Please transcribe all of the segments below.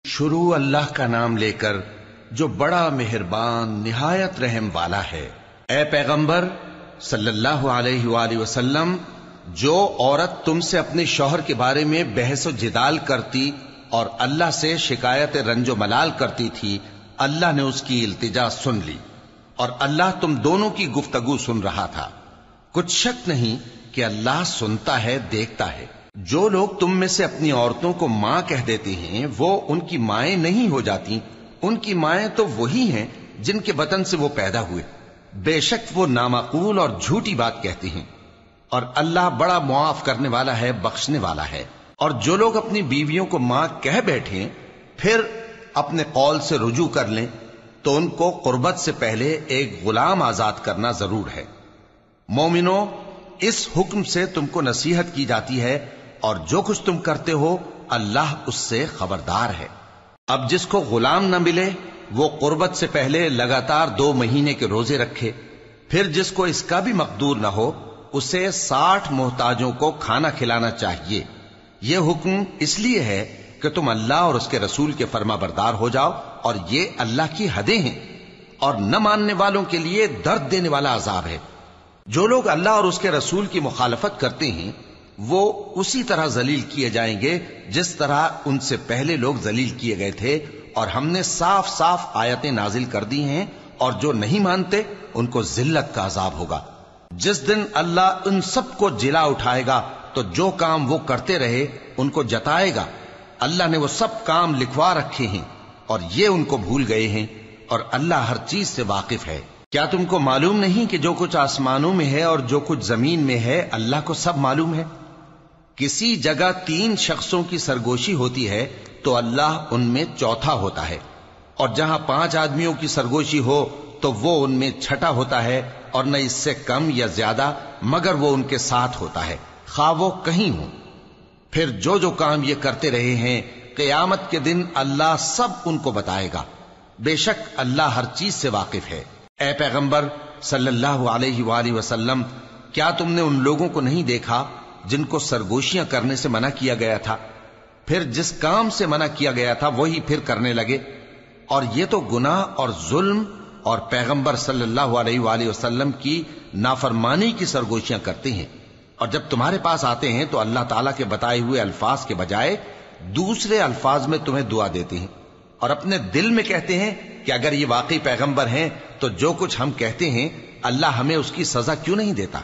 شروع اللہ کا نام لے کر جو بڑا مہربان نہایت رحم والا ہے۔ اے پیغمبر صلی اللہ علیہ وآلہ وسلم، جو عورت تم سے اپنے شوہر کے بارے میں بحث و جدال کرتی اور اللہ سے شکایت رنج و ملال کرتی تھی، اللہ نے اس کی التجا سن لی اور اللہ تم دونوں کی گفتگو سن رہا تھا۔ کچھ شک نہیں کہ اللہ سنتا ہے، دیکھتا ہے۔ جو لوگ تم میں سے اپنی عورتوں کو ماں کہہ دیتے ہیں وہ ان کی مائیں نہیں ہو جاتی، ان کی مائیں تو وہی ہیں جن کے بطن سے وہ پیدا ہوئے۔ بے شک وہ نامعقول اور جھوٹی بات کہتی ہیں، اور اللہ بڑا معاف کرنے والا ہے، بخشنے والا ہے۔ اور جو لوگ اپنی بیویوں کو ماں کہہ بیٹھیں پھر اپنے قول سے رجوع کر لیں تو ان کو قربت سے پہلے ایک غلام آزاد کرنا ضرور ہے۔ مومنو، اس حکم سے تم کو نصیحت کی جاتی ہے اور جو کچھ تم کرتے ہو اللہ اس سے خبردار ہے۔ اب جس کو غلام نہ ملے وہ قربت سے پہلے لگاتار 2 مہینے کے روزے رکھے، پھر جس کو اس کا بھی مقدور نہ ہو اسے 60 محتاجوں کو کھانا کھلانا چاہیے۔ یہ حکم اس لیے ہے کہ تم اللہ اور اس کے رسول کے فرما بردار ہو جاؤ، اور یہ اللہ کی حدیں ہیں، اور نہ ماننے والوں کے لیے درد دینے والا عذاب ہے۔ جو لوگ اللہ اور اس کے رسول کی مخالفت کرتے ہیں وہ اسی طرح ذلیل کیے جائیں گے جس طرح ان سے پہلے لوگ ذلیل کیے گئے تھے، اور ہم نے صاف صاف آیتیں نازل کر دی ہیں، اور جو نہیں مانتے ان کو ذلت کا عذاب ہوگا۔ جس دن اللہ ان سب کو جلا اٹھائے گا تو جو کام وہ کرتے رہے ان کو جتائے گا۔ اللہ نے وہ سب کام لکھوا رکھے ہیں اور یہ ان کو بھول گئے ہیں، اور اللہ ہر چیز سے واقف ہے۔ کیا تم کو معلوم نہیں کہ جو کچھ آسمانوں میں ہے اور جو کچھ زمین میں ہے اللہ کو سب معلوم ہے؟ کسی جگہ 3 شخصوں کی سرگوشی ہوتی ہے تو اللہ ان میں چوتھا ہوتا ہے، اور جہاں 5 آدمیوں کی سرگوشی ہو تو وہ ان میں چھٹا ہوتا ہے، اور نہ اس سے کم یا زیادہ مگر وہ ان کے ساتھ ہوتا ہے، خواہ وہ کہیں ہوں۔ پھر جو جو کام یہ کرتے رہے ہیں قیامت کے دن اللہ سب ان کو بتائے گا۔ بے شک اللہ ہر چیز سے واقف ہے۔ اے پیغمبر صلی اللہ علیہ وآلہ وسلم، کیا تم نے ان لوگوں کو نہیں دیکھا جن کو سرگوشیاں کرنے سے منع کیا گیا تھا، پھر جس کام سے منع کیا گیا تھا وہی پھر کرنے لگے؟ اور یہ تو گناہ اور ظلم اور پیغمبر صلی اللہ علیہ وآلہ وسلم کی نافرمانی کی سرگوشیاں کرتے ہیں، اور جب تمہارے پاس آتے ہیں تو اللہ تعالیٰ کے بتائے ہوئے الفاظ کے بجائے دوسرے الفاظ میں تمہیں دعا دیتے ہیں، اور اپنے دل میں کہتے ہیں کہ اگر یہ واقعی پیغمبر ہیں تو جو کچھ ہم کہتے ہیں اللہ ہمیں اس کی سزا کیوں نہیں دیتا؟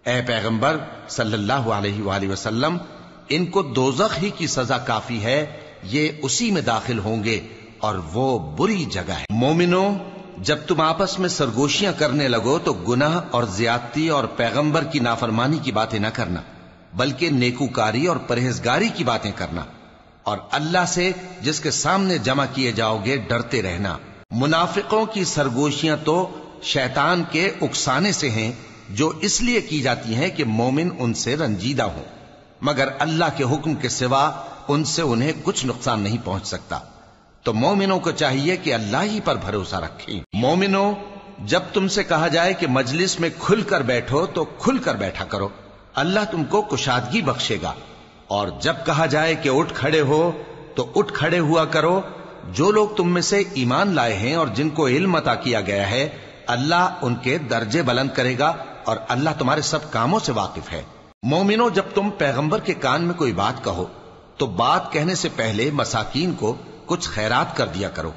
اے پیغمبر صلی اللہ علیہ وآلہ وسلم، ان کو دوزخ ہی کی سزا کافی ہے، یہ اسی میں داخل ہوں گے اور وہ بری جگہ ہے۔ مومنو، جب تم آپس میں سرگوشیاں کرنے لگو تو گناہ اور زیادتی اور پیغمبر کی نافرمانی کی باتیں نہ کرنا، بلکہ نیکوکاری اور پرہیزگاری کی باتیں کرنا، اور اللہ سے جس کے سامنے جمع کیے جاؤ گے ڈرتے رہنا۔ منافقوں کی سرگوشیاں تو شیطان کے اکسانے سے ہیں جو اس لیے کی جاتی ہیں کہ مومن ان سے رنجیدہ ہوں، مگر اللہ کے حکم کے سوا ان سے انہیں کچھ نقصان نہیں پہنچ سکتا۔ تو مومنوں کو چاہیے کہ اللہ ہی پر بھروسہ رکھیں۔ مومنوں، جب تم سے کہا جائے کہ مجلس میں کھل کر بیٹھو تو کھل کر بیٹھا کرو، اللہ تم کو کشادگی بخشے گا، اور جب کہا جائے کہ اٹھ کھڑے ہو تو اٹھ کھڑے ہوا کرو۔ جو لوگ تم میں سے ایمان لائے ہیں اور جن کو علم عطا کیا گیا ہے اللہ ان کے درجے بلند کرے گا، اور اللہ تمہارے سب کاموں سے واقف ہے۔ مومنو، جب تم پیغمبر کے کان میں کوئی بات کہو تو بات کہنے سے پہلے مساکین کو کچھ خیرات کر دیا کرو،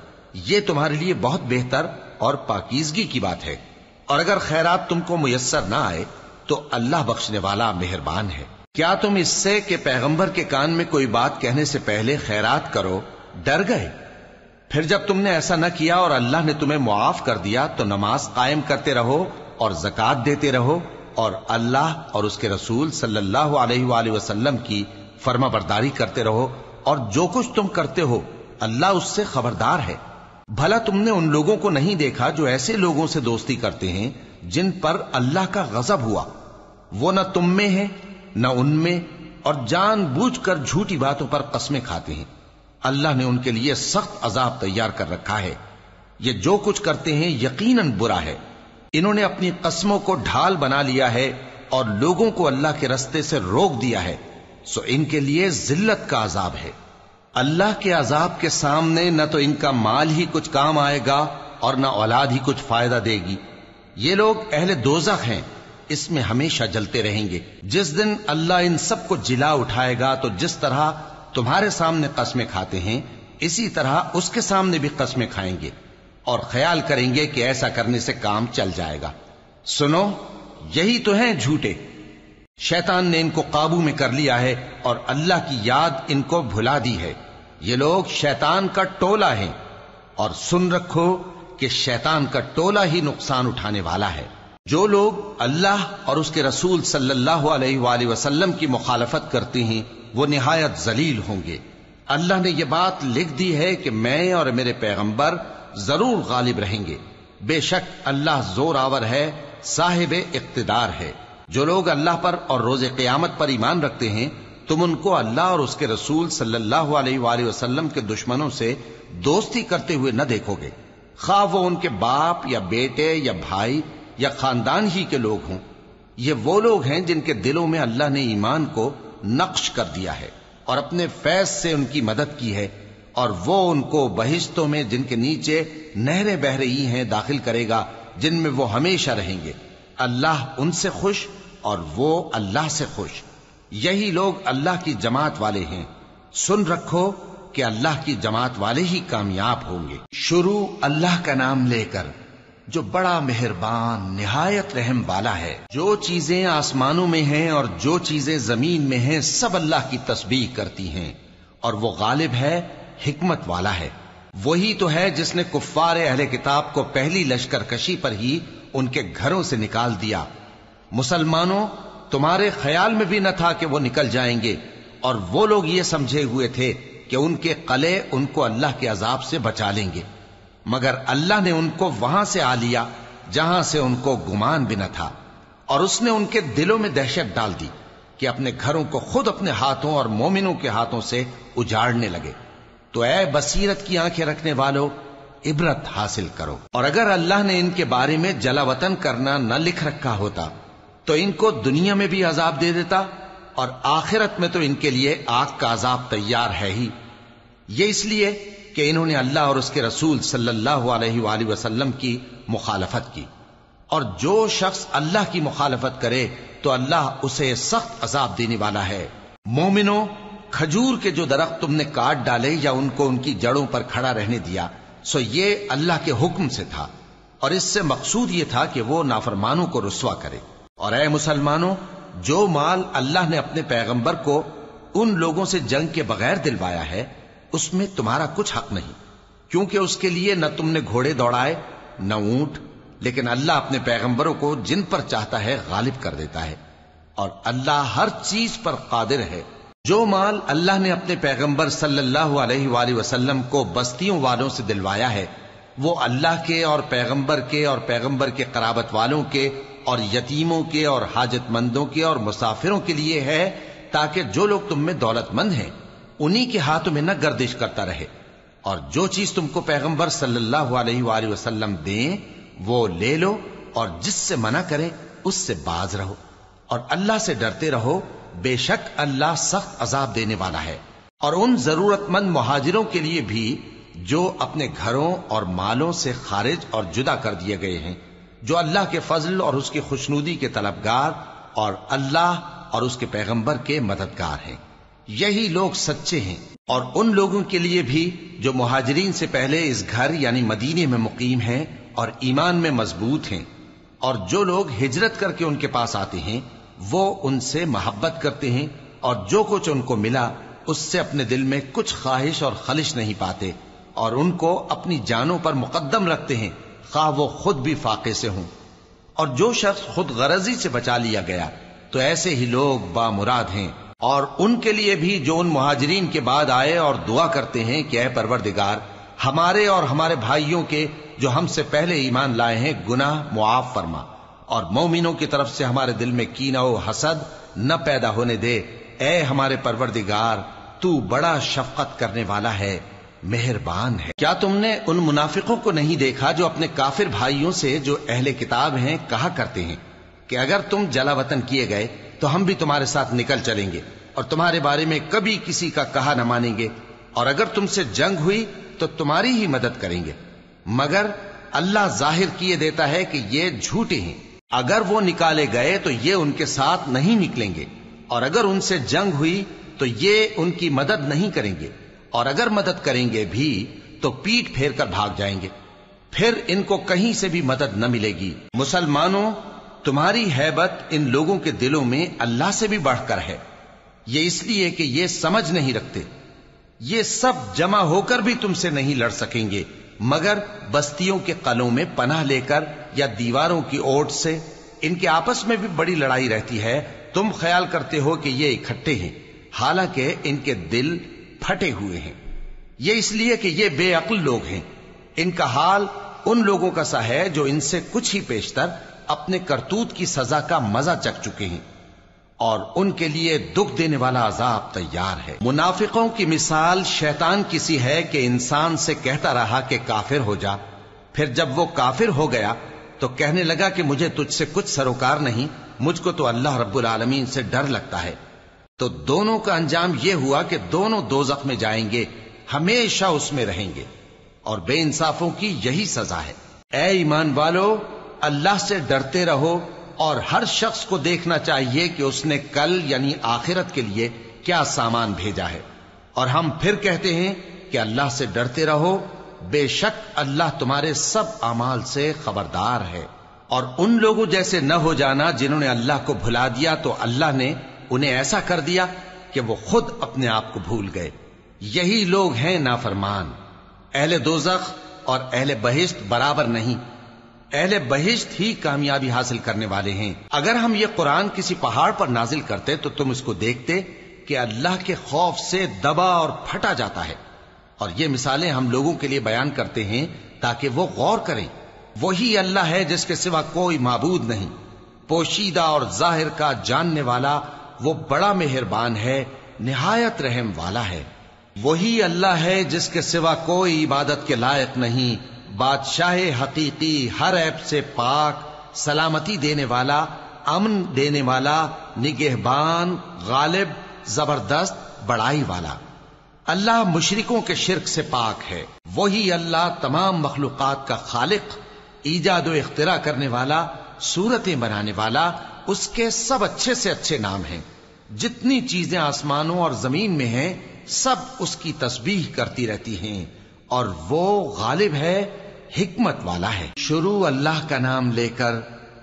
یہ تمہارے لیے بہت بہتر اور پاکیزگی کی بات ہے، اور اگر خیرات تم کو میسر نہ آئے تو اللہ بخشنے والا مہربان ہے۔ کیا تم اس سے کہ پیغمبر کے کان میں کوئی بات کہنے سے پہلے خیرات کرو ڈر گئے؟ پھر جب تم نے ایسا نہ کیا اور اللہ نے تمہیں معاف کر دیا تو نماز قائم کرتے رہو اور زکوٰۃ دیتے رہو، اور اللہ اور اس کے رسول صلی اللہ علیہ وآلہ وسلم کی فرما برداری کرتے رہو، اور جو کچھ تم کرتے ہو اللہ اس سے خبردار ہے۔ بھلا تم نے ان لوگوں کو نہیں دیکھا جو ایسے لوگوں سے دوستی کرتے ہیں جن پر اللہ کا غضب ہوا؟ وہ نہ تم میں ہیں نہ ان میں، اور جان بوجھ کر جھوٹی باتوں پر قسمیں کھاتے ہیں۔ اللہ نے ان کے لیے سخت عذاب تیار کر رکھا ہے۔ یہ جو کچھ کرتے ہیں یقیناً برا ہے۔ انہوں نے اپنی قسموں کو ڈھال بنا لیا ہے اور لوگوں کو اللہ کے رستے سے روک دیا ہے، سو ان کے لیے ذلت کا عذاب ہے۔ اللہ کے عذاب کے سامنے نہ تو ان کا مال ہی کچھ کام آئے گا اور نہ اولاد ہی کچھ فائدہ دے گی۔ یہ لوگ اہل دوزخ ہیں، اس میں ہمیشہ جلتے رہیں گے۔ جس دن اللہ ان سب کو جلا اٹھائے گا تو جس طرح تمہارے سامنے قسمیں کھاتے ہیں اسی طرح اس کے سامنے بھی قسمیں کھائیں گے اور خیال کریں گے کہ ایسا کرنے سے کام چل جائے گا۔ سنو، یہی تو ہیں جھوٹے۔ شیطان نے ان کو قابو میں کر لیا ہے اور اللہ کی یاد ان کو بھلا دی ہے۔ یہ لوگ شیطان کا ٹولہ ہیں، اور سن رکھو کہ شیطان کا ٹولہ ہی نقصان اٹھانے والا ہے۔ جو لوگ اللہ اور اس کے رسول صلی اللہ علیہ وآلہ وسلم کی مخالفت کرتے ہیں وہ نہایت ذلیل ہوں گے۔ اللہ نے یہ بات لکھ دی ہے کہ میں اور میرے پیغمبر ضرور غالب رہیں گے۔ بے شک اللہ زور آور ہے، صاحب اقتدار ہے۔ جو لوگ اللہ پر اور روز قیامت پر ایمان رکھتے ہیں تم ان کو اللہ اور اس کے رسول صلی اللہ علیہ وآلہ وسلم کے دشمنوں سے دوستی کرتے ہوئے نہ دیکھو گے، خواہ وہ ان کے باپ یا بیٹے یا بھائی یا خاندان ہی کے لوگ ہوں۔ یہ وہ لوگ ہیں جن کے دلوں میں اللہ نے ایمان کو نقش کر دیا ہے اور اپنے فیض سے ان کی مدد کی ہے، اور وہ ان کو بہشتوں میں جن کے نیچے نہریں بہ رہی ہیں داخل کرے گا، جن میں وہ ہمیشہ رہیں گے۔ اللہ ان سے خوش اور وہ اللہ سے خوش۔ یہی لوگ اللہ کی جماعت والے ہیں۔ سن رکھو کہ اللہ کی جماعت والے ہی کامیاب ہوں گے۔ شروع اللہ کا نام لے کر جو بڑا مہربان نہایت رحم والا ہے۔ جو چیزیں آسمانوں میں ہیں اور جو چیزیں زمین میں ہیں سب اللہ کی تسبیح کرتی ہیں، اور وہ غالب ہے، حکمت والا ہے۔ وہی تو ہے جس نے کفار اہل کتاب کو پہلی لشکر کشی پر ہی ان کے گھروں سے نکال دیا۔ مسلمانوں، تمہارے خیال میں بھی نہ تھا کہ وہ نکل جائیں گے، اور وہ لوگ یہ سمجھے ہوئے تھے کہ ان کے قلعے ان کو اللہ کے عذاب سے بچا لیں گے، مگر اللہ نے ان کو وہاں سے آ لیا جہاں سے ان کو گمان بھی نہ تھا، اور اس نے ان کے دلوں میں دہشت ڈال دی کہ اپنے گھروں کو خود اپنے ہاتھوں اور مومنوں کے ہاتھوں سے اجاڑنے لگے۔ تو اے بصیرت کی آنکھیں رکھنے والو، عبرت حاصل کرو۔ اور اگر اللہ نے ان کے بارے میں جلا وطن کرنا نہ لکھ رکھا ہوتا تو ان کو دنیا میں بھی عذاب دے دیتا، اور آخرت میں تو ان کے لیے آگ کا عذاب تیار ہے ہی۔ یہ اس لیے کہ انہوں نے اللہ اور اس کے رسول صلی اللہ علیہ وآلہ وسلم کی مخالفت کی، اور جو شخص اللہ کی مخالفت کرے تو اللہ اسے سخت عذاب دینے والا ہے۔ مومنوں، کھجور کے جو درخت تم نے کاٹ ڈالے یا ان کو ان کی جڑوں پر کھڑا رہنے دیا سو یہ اللہ کے حکم سے تھا، اور اس سے مقصود یہ تھا کہ وہ نافرمانوں کو رسوا کرے۔ اور اے مسلمانوں، جو مال اللہ نے اپنے پیغمبر کو ان لوگوں سے جنگ کے بغیر دلوایا ہے اس میں تمہارا کچھ حق نہیں، کیونکہ اس کے لیے نہ تم نے گھوڑے دوڑائے نہ اونٹ، لیکن اللہ اپنے پیغمبروں کو جن پر چاہتا ہے غالب کر دیتا ہے، اور اللہ ہر چیز پر قادر ہے۔ جو مال اللہ نے اپنے پیغمبر صلی اللہ علیہ وآلہ وسلم کو بستیوں والوں سے دلوایا ہے وہ اللہ کے اور پیغمبر کے قرابت والوں کے اور یتیموں کے اور حاجت مندوں کے اور مسافروں کے لیے ہے، تاکہ جو لوگ تم میں دولت مند ہیں انہی کے ہاتھوں میں نہ گردش کرتا رہے، اور جو چیز تم کو پیغمبر صلی اللہ علیہ وآلہ وسلم دیں وہ لے لو، اور جس سے منع کریں اس سے باز رہو، اور اللہ سے ڈرتے رہو، بے شک اللہ سخت عذاب دینے والا ہے۔ اور ان ضرورت مند مہاجروں کے لیے بھی جو اپنے گھروں اور مالوں سے خارج اور جدا کر دیے گئے ہیں، جو اللہ کے فضل اور اس کی خوشنودی کے طلبگار اور اللہ اور اس کے پیغمبر کے مددگار ہیں، یہی لوگ سچے ہیں۔ اور ان لوگوں کے لیے بھی جو مہاجرین سے پہلے اس گھر یعنی مدینے میں مقیم ہیں اور ایمان میں مضبوط ہیں، اور جو لوگ ہجرت کر کے ان کے پاس آتے ہیں وہ ان سے محبت کرتے ہیں، اور جو کچھ ان کو ملا اس سے اپنے دل میں کچھ خواہش اور خلش نہیں پاتے، اور ان کو اپنی جانوں پر مقدم رکھتے ہیں خواہ وہ خود بھی فاقے سے ہوں۔ اور جو شخص خود غرضی سے بچا لیا گیا تو ایسے ہی لوگ بامراد ہیں۔ اور ان کے لیے بھی جو ان مہاجرین کے بعد آئے اور دعا کرتے ہیں کہ اے پروردگار ہمارے اور ہمارے بھائیوں کے جو ہم سے پہلے ایمان لائے ہیں گناہ معاف فرما، اور مومنوں کی طرف سے ہمارے دل میں کینہ و حسد نہ پیدا ہونے دے، اے ہمارے پروردگار تو بڑا شفقت کرنے والا ہے، مہربان ہے۔ کیا تم نے ان منافقوں کو نہیں دیکھا جو اپنے کافر بھائیوں سے جو اہل کتاب ہیں کہا کرتے ہیں کہ اگر تم جلا وطن کیے گئے تو ہم بھی تمہارے ساتھ نکل چلیں گے اور تمہارے بارے میں کبھی کسی کا کہا نہ مانیں گے، اور اگر تم سے جنگ ہوئی تو تمہاری ہی مدد کریں گے، مگر اللہ ظاہر کیے دیتا ہے کہ یہ جھوٹے ہیں۔ اگر وہ نکالے گئے تو یہ ان کے ساتھ نہیں نکلیں گے، اور اگر ان سے جنگ ہوئی تو یہ ان کی مدد نہیں کریں گے، اور اگر مدد کریں گے بھی تو پیٹ پھیر کر بھاگ جائیں گے، پھر ان کو کہیں سے بھی مدد نہ ملے گی۔ مسلمانوں، تمہاری ہیبت ان لوگوں کے دلوں میں اللہ سے بھی بڑھ کر ہے، یہ اس لیے کہ یہ سمجھ نہیں رکھتے۔ یہ سب جمع ہو کر بھی تم سے نہیں لڑ سکیں گے، مگر بستیوں کے قلعوں میں پناہ لے کر یا دیواروں کی اوٹ سے۔ ان کے آپس میں بھی بڑی لڑائی رہتی ہے، تم خیال کرتے ہو کہ یہ اکٹھے ہیں، حالانکہ ان کے دل پھٹے ہوئے ہیں۔ یہ اس لیے کہ یہ بے عقل لوگ ہیں۔ ان کا حال ان لوگوں کا سا ہے جو ان سے کچھ ہی پیشتر اپنے کرتوت کی سزا کا مزہ چکھ چکے ہیں، اور ان کے لیے دکھ دینے والا عذاب تیار ہے۔ منافقوں کی مثال شیطان کی سی ہے کہ انسان سے کہتا رہا کہ کافر ہو جا، پھر جب وہ کافر ہو گیا تو کہنے لگا کہ مجھے تجھ سے کچھ سروکار نہیں، مجھ کو تو اللہ رب العالمین سے ڈر لگتا ہے۔ تو دونوں کا انجام یہ ہوا کہ دونوں دوزخ میں جائیں گے، ہمیشہ اس میں رہیں گے، اور بے انصافوں کی یہی سزا ہے۔ اے ایمان والو، اللہ سے ڈرتے رہو، اور ہر شخص کو دیکھنا چاہیے کہ اس نے کل یعنی آخرت کے لیے کیا سامان بھیجا ہے۔ اور ہم پھر کہتے ہیں کہ اللہ سے ڈرتے رہو، بے شک اللہ تمہارے سب اعمال سے خبردار ہے۔ اور ان لوگوں جیسے نہ ہو جانا جنہوں نے اللہ کو بھلا دیا تو اللہ نے انہیں ایسا کر دیا کہ وہ خود اپنے آپ کو بھول گئے۔ یہی لوگ ہیں نافرمان۔ اہل دوزخ اور اہل بہشت برابر نہیں، اہل بہشت ہی کامیابی حاصل کرنے والے ہیں۔ اگر ہم یہ قرآن کسی پہاڑ پر نازل کرتے تو تم اس کو دیکھتے کہ اللہ کے خوف سے دبا اور پھٹا جاتا ہے۔ اور یہ مثالیں ہم لوگوں کے لیے بیان کرتے ہیں تاکہ وہ غور کریں۔ وہی اللہ ہے جس کے سوا کوئی معبود نہیں، پوشیدہ اور ظاہر کا جاننے والا، وہ بڑا مہربان ہے، نہایت رحم والا ہے۔ وہی اللہ ہے جس کے سوا کوئی عبادت کے لائق نہیں، بادشاہ حقیقی، ہر عیب سے پاک، سلامتی دینے والا، امن دینے والا، نگہبان، غالب، زبردست، بڑائی والا۔ اللہ مشرکوں کے شرک سے پاک ہے۔ وہی اللہ تمام مخلوقات کا خالق، ایجاد و اختراع کرنے والا، صورتیں بنانے والا، اس کے سب اچھے سے اچھے نام ہیں۔ جتنی چیزیں آسمانوں اور زمین میں ہیں سب اس کی تسبیح کرتی رہتی ہیں، اور وہ غالب ہے، حکمت والا ہے۔ شروع اللہ کا نام لے کر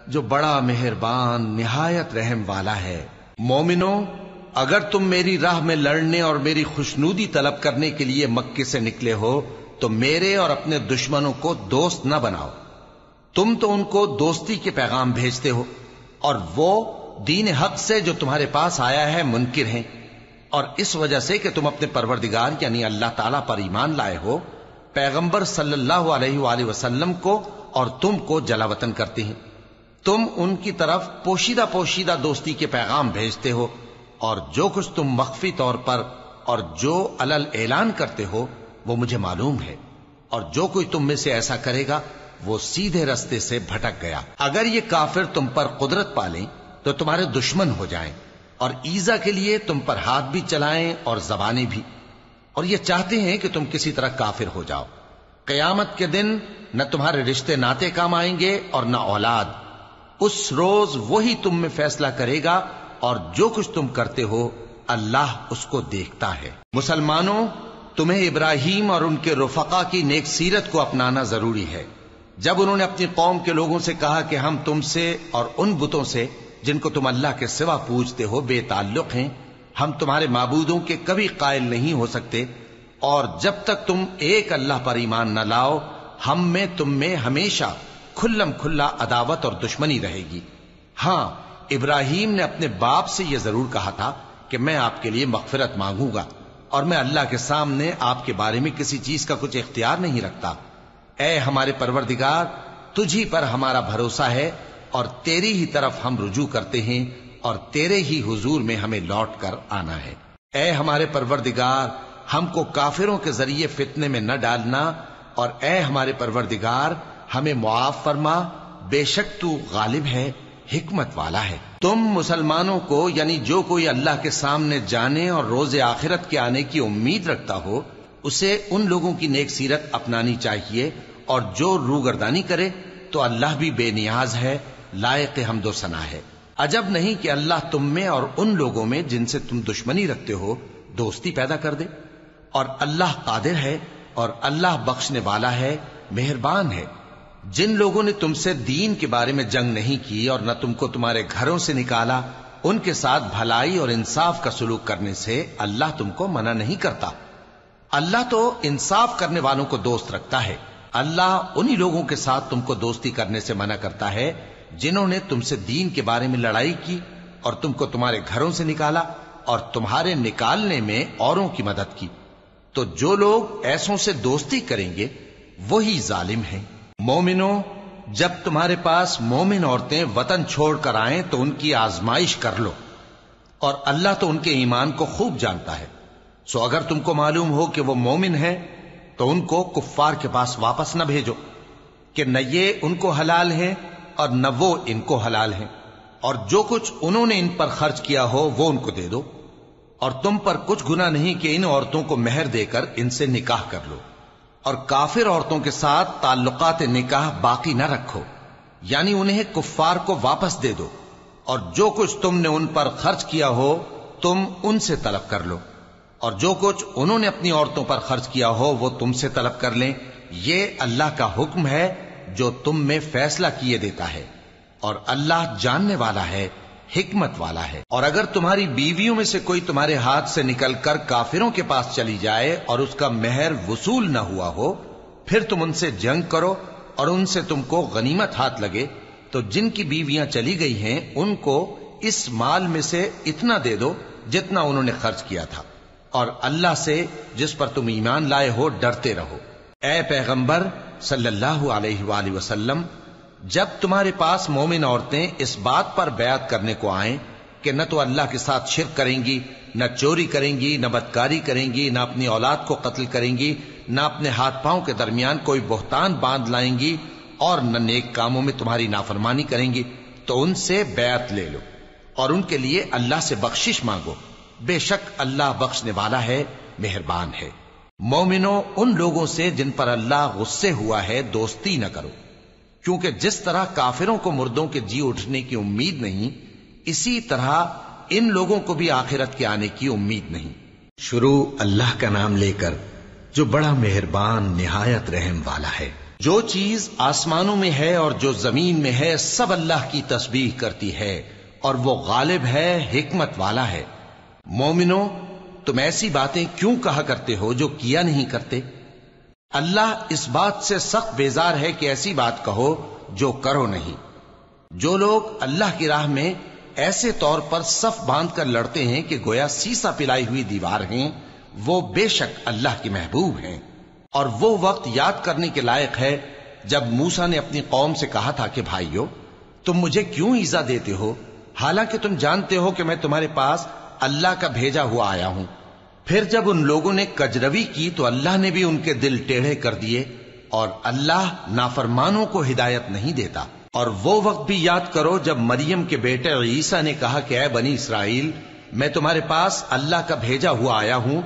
جو بڑا مہربان نہایت رحم والا ہے۔ مومنو، اگر تم میری راہ میں لڑنے اور میری خوشنودی طلب کرنے کے لیے مکے سے نکلے ہو تو میرے اور اپنے دشمنوں کو دوست نہ بناؤ۔ تم تو ان کو دوستی کے پیغام بھیجتے ہو، اور وہ دین حق سے جو تمہارے پاس آیا ہے منکر ہیں، اور اس وجہ سے کہ تم اپنے پروردگار یعنی اللہ تعالیٰ پر ایمان لائے ہو، پیغمبر صلی اللہ علیہ وآلہ وسلم کو اور تم کو جلا وطن کرتے ہیں۔ تم ان کی طرف پوشیدہ پوشیدہ دوستی کے پیغام بھیجتے ہو، اور جو کچھ تم مخفی طور پر اور جو علل اعلان کرتے ہو وہ مجھے معلوم ہے، اور جو کوئی تم میں سے ایسا کرے گا وہ سیدھے رستے سے بھٹک گیا۔ اگر یہ کافر تم پر قدرت پالیں تو تمہارے دشمن ہو جائیں، اور ایذا کے لیے تم پر ہاتھ بھی چلائیں اور زبانیں بھی، اور یہ چاہتے ہیں کہ تم کسی طرح کافر ہو جاؤ۔ قیامت کے دن نہ تمہارے رشتے ناتے کام آئیں گے اور نہ اولاد۔ اس روز وہی تم میں فیصلہ کرے گا، اور جو کچھ تم کرتے ہو اللہ اس کو دیکھتا ہے۔ مسلمانوں، تمہیں ابراہیم اور ان کے رفقا کی نیک سیرت کو اپنانا ضروری ہے۔ جب انہوں نے اپنی قوم کے لوگوں سے کہا کہ ہم تم سے اور ان بتوں سے جن کو تم اللہ کے سوا پوجتے ہو بے تعلق ہیں، ہم تمہارے معبودوں کے کبھی قائل نہیں ہو سکتے، اور جب تک تم ایک اللہ پر ایمان نہ لاؤ ہم میں تم میں ہمیشہ کھلم کھلا عداوت اور دشمنی رہے گی۔ ہاں، ابراہیم نے اپنے باپ سے یہ ضرور کہا تھا کہ میں آپ کے لیے مغفرت مانگوں گا، اور میں اللہ کے سامنے آپ کے بارے میں کسی چیز کا کچھ اختیار نہیں رکھتا۔ اے ہمارے پروردگار، تجھی پر ہمارا بھروسہ ہے، اور تیری ہی طرف ہم رجوع کرتے ہیں، اور تیرے ہی حضور میں ہمیں لوٹ کر آنا ہے۔ اے ہمارے پروردگار، ہم کو کافروں کے ذریعے فتنے میں نہ ڈالنا، اور اے ہمارے پروردگار ہمیں معاف فرما، بے شک تو غالب ہے، حکمت والا ہے۔ تم مسلمانوں کو یعنی جو کوئی اللہ کے سامنے جانے اور روز آخرت کے آنے کی امید رکھتا ہو اسے ان لوگوں کی نیک سیرت اپنانی چاہیے، اور جو روگردانی کرے تو اللہ بھی بے نیاز ہے، لائق حمد و ثنا ہے۔ عجب نہیں کہ اللہ تم میں اور ان لوگوں میں جن سے تم دشمنی رکھتے ہو دوستی پیدا کر دے، اور اللہ قادر ہے، اور اللہ بخشنے والا ہے، مہربان ہے۔ جن لوگوں نے تم سے دین کے بارے میں جنگ نہیں کی اور نہ تم کو تمہارے گھروں سے نکالا، ان کے ساتھ بھلائی اور انصاف کا سلوک کرنے سے اللہ تم کو منع نہیں کرتا۔ اللہ تو انصاف کرنے والوں کو دوست رکھتا ہے۔ اللہ انہی لوگوں کے ساتھ تم کو دوستی کرنے سے منع کرتا ہے جنہوں نے تم سے دین کے بارے میں لڑائی کی اور تم کو تمہارے گھروں سے نکالا اور تمہارے نکالنے میں اوروں کی مدد کی۔ تو جو لوگ ایسوں سے دوستی کریں گے وہی ظالم ہیں۔ مومنوں، جب تمہارے پاس مومن عورتیں وطن چھوڑ کر آئیں تو ان کی آزمائش کر لو، اور اللہ تو ان کے ایمان کو خوب جانتا ہے۔ سو اگر تم کو معلوم ہو کہ وہ مومن ہے تو ان کو کفار کے پاس واپس نہ بھیجو کہ نہ یہ ان کو حلال ہیں اور نہ وہ ان کو حلال ہیں، اور جو کچھ انہوں نے ان پر خرچ کیا ہو وہ ان کو دے دو، اور تم پر کچھ گناہ نہیں کہ ان عورتوں کو مہر دے کر ان سے نکاح کر لو، اور کافر عورتوں کے ساتھ تعلقات نکاح باقی نہ رکھو، یعنی انہیں کفار کو واپس دے دو، اور جو کچھ تم نے ان پر خرچ کیا ہو تم ان سے طلب کر لو، اور جو کچھ انہوں نے اپنی عورتوں پر خرچ کیا ہو وہ تم سے طلب کر لیں۔ یہ اللہ کا حکم ہے جو تم میں فیصلہ کیے دیتا ہے، اور اللہ جاننے والا ہے، حکمت والا ہے۔ اور اگر تمہاری بیویوں میں سے کوئی تمہارے ہاتھ سے نکل کر کافروں کے پاس چلی جائے اور اس کا مہر وصول نہ ہوا ہو، پھر تم ان سے جنگ کرو اور ان سے تم کو غنیمت ہاتھ لگے، تو جن کی بیویاں چلی گئی ہیں ان کو اس مال میں سے اتنا دے دو جتنا انہوں نے خرچ کیا تھا، اور اللہ سے جس پر تم ایمان لائے ہو ڈرتے رہو۔ اے پیغمبر صلی اللہ علیہ وآلہ وسلم، جب تمہارے پاس مومن عورتیں اس بات پر بیعت کرنے کو آئیں کہ نہ تو اللہ کے ساتھ شرک کریں گی، نہ چوری کریں گی، نہ بدکاری کریں گی، نہ اپنی اولاد کو قتل کریں گی، نہ اپنے ہاتھ پاؤں کے درمیان کوئی بہتان باندھ لائیں گی، اور نہ نیک کاموں میں تمہاری نافرمانی کریں گی، تو ان سے بیعت لے لو اور ان کے لیے اللہ سے بخشش مانگو، بے شک اللہ بخشنے والا ہے، مہربان ہے۔ مومنوں، ان لوگوں سے جن پر اللہ غصے ہوا ہے دوستی نہ کرو، کیونکہ جس طرح کافروں کو مردوں کے جی اٹھنے کی امید نہیں، اسی طرح ان لوگوں کو بھی آخرت کے آنے کی امید نہیں۔ شروع اللہ کا نام لے کر جو بڑا مہربان نہایت رحم والا ہے۔ جو چیز آسمانوں میں ہے اور جو زمین میں ہے سب اللہ کی تسبیح کرتی ہے، اور وہ غالب ہے، حکمت والا ہے۔ مومنوں، تم ایسی باتیں کیوں کہا کرتے ہو جو کیا نہیں کرتے؟ اللہ اس بات سے سخت بیزار ہے کہ ایسی بات کہو جو کرو نہیں۔ جو لوگ اللہ کی راہ میں ایسے طور پر صف باندھ کر لڑتے ہیں کہ گویا سیسا پلائی ہوئی دیوار ہیں، وہ بے شک اللہ کے محبوب ہیں۔ اور وہ وقت یاد کرنے کے لائق ہے جب موسیٰ نے اپنی قوم سے کہا تھا کہ بھائیو، تم مجھے کیوں ایذا دیتے ہو حالانکہ تم جانتے ہو کہ میں تمہارے پاس اللہ کا بھیجا ہوا آیا ہوں۔ پھر جب ان لوگوں نے کجروی کی تو اللہ نے بھی ان کے دل ٹیڑھے کر دیے، اور اللہ نافرمانوں کو ہدایت نہیں دیتا۔ اور وہ وقت بھی یاد کرو جب مریم کے بیٹے عیسیٰ نے کہا کہ اے بنی اسرائیل، میں تمہارے پاس اللہ کا بھیجا ہوا آیا ہوں،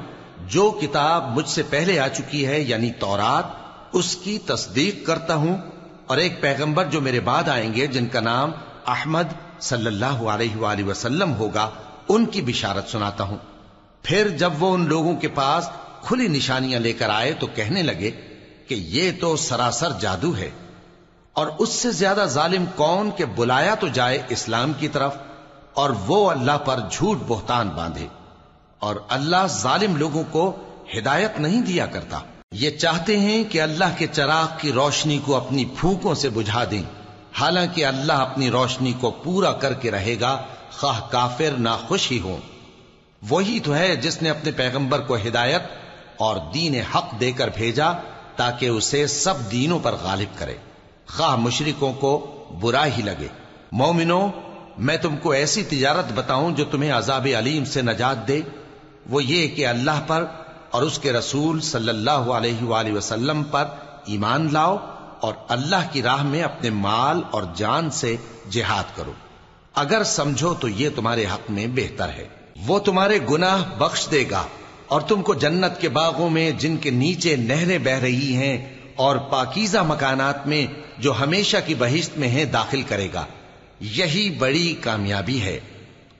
جو کتاب مجھ سے پہلے آ چکی ہے یعنی تورات، اس کی تصدیق کرتا ہوں، اور ایک پیغمبر جو میرے بعد آئیں گے جن کا نام احمد صلی اللہ علیہ وآلہ وسلم ہوگا، ان کی بشارت سناتا ہوں۔ پھر جب وہ ان لوگوں کے پاس کھلی نشانیاں لے کر آئے تو کہنے لگے کہ یہ تو سراسر جادو ہے، اور اس سے زیادہ ظالم کون کہ بلایا تو جائے اسلام کی طرف اور وہ اللہ پر جھوٹ بہتان باندھے، اور اللہ ظالم لوگوں کو ہدایت نہیں دیا کرتا۔ یہ چاہتے ہیں کہ اللہ کے چراغ کی روشنی کو اپنی پھونکوں سے بجھا دیں، حالانکہ اللہ اپنی روشنی کو پورا کر کے رہے گا، خواہ کافر ناخوش ہی ہوں۔ وہی تو ہے جس نے اپنے پیغمبر کو ہدایت اور دین حق دے کر بھیجا تاکہ اسے سب دینوں پر غالب کرے، خواہ مشرکوں کو برا ہی لگے۔ مومنوں، میں تم کو ایسی تجارت بتاؤں جو تمہیں عذاب علیم سے نجات دے؟ وہ یہ کہ اللہ پر اور اس کے رسول صلی اللہ علیہ وآلہ وسلم پر ایمان لاؤ، اور اللہ کی راہ میں اپنے مال اور جان سے جہاد کرو، اگر سمجھو تو یہ تمہارے حق میں بہتر ہے۔ وہ تمہارے گناہ بخش دے گا اور تم کو جنت کے باغوں میں جن کے نیچے نہریں بہ رہی ہیں اور پاکیزہ مکانات میں جو ہمیشہ کی بہشت میں ہیں داخل کرے گا۔ یہی بڑی کامیابی ہے۔